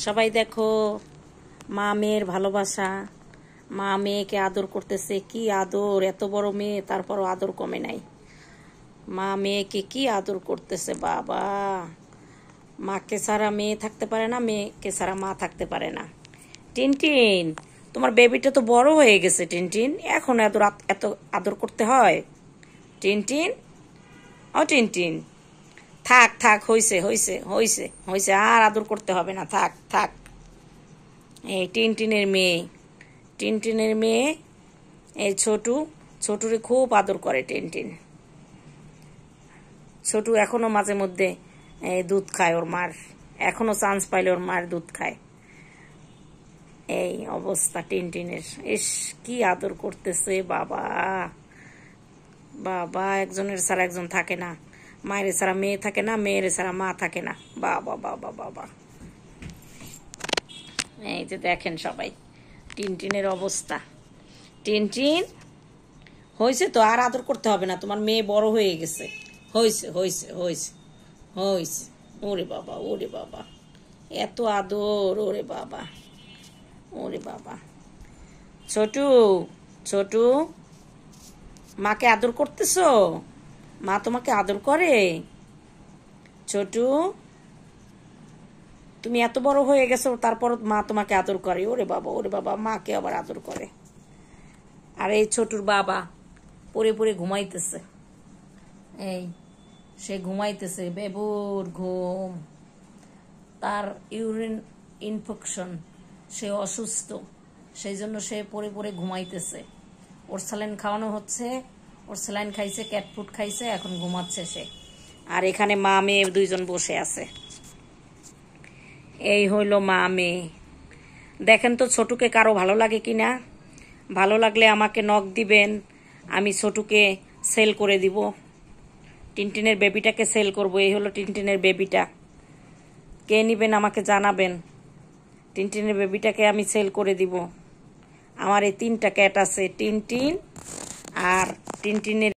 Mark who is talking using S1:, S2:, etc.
S1: সবাই দেখো মা মেয়ের ভালোবাসা। মা মেয়েকে আদর করতেছে, কি আদর! এত বড় মেয়ে তারপরও আদর কমে নাই। মা মেয়েকে কি আদর করতেছে বাবা! মাকে ছাড়া মেয়ে থাকতে পারে না, মেয়েকে ছাড়া মা থাকতে পারে না। টিনটিন, তোমার বেবিটা তো বড় হয়ে গেছে টিনটিন, এখন এত এত আদর করতে হয়? টিনটিন, ও টিনটিন, থাক থাক, হইছে হইছে হইছে হইছে, আর আদর করতে হবে না, থাক থাক। এই টিনটিনের মেয়ে, টিনটিনের মেয়ে এই ছোটুরে খুব আদর করে টিনটিন। ছোটু এখনো মাঝে মধ্যে দুধ খায় ওর মার, এখনো চান্স পাইলে ওর মার দুধ খায়। এই অবস্থা টিনটিনের। ইস, কি আদর করতেছে বাবা! বাবা, একজনের ছাড়া একজন থাকে না, মায়ের ছাড়া মেয়ে থাকে না, মেয়ের ছাড়া মা থাকে না। বাবা বাবা বাবা, এই যে দেখেন সবাই টিনটিনের অবস্থা। টিনটিন, হয়েছে তো, আর আদর করতে হবে না, তোমার মেয়ে বড় হয়ে গেছে। হয়েছে হয়েছে হয়েছে হয়েছে। ওরে বাবা, ওরে বাবা, এত আদর! ওরে বাবা, ওরে বাবা। ছোটু, ছোটু, মাকে আদর করতেছো? মা তোমাকে আদর করে? ছোটু, তুমি এত বড় হয়ে গেছো তারপর মা তোমাকে আদর করে? ওরে বাবা, ওরে বাবা, মাকে আবার আদর করে। আর এই ছোটুর বাবা পড়ে পড়ে ঘুমাইতেছে। এই সে ঘুমাইতেছে, বেবুর ঘুম। তার ইউরিন ইনফেকশন, সে অসুস্থ, সেই জন্য সে পড়ে পড়ে ঘুমাইতেছে। ওর স্যালাইন খাওয়ানো হচ্ছে, ওর স্যালাইন খাইছে, ক্যাট ফুড খাইছে, এখন ঘুমাচ্ছে সে। আর এখানে মা মেয়ে দুইজন বসে আছে। এই হইল মা মেয়ে। দেখেন তো ছোটুকে কারো ভালো লাগে কিনা? ভালো লাগলে আমাকে নক দিবেন, আমি ছোটুকে সেল করে দিব। টিনটিনের বেবিটাকে সেল করব। এই হলো টিনটিনের বেবিটা, কে নিবেন আমাকে জানাবেন। টিনটিনের বেবিটাকে আমি সেল করে দিব। আমার এই 3টা ক্যাট আছে, টিনটিন আর টিনটিনের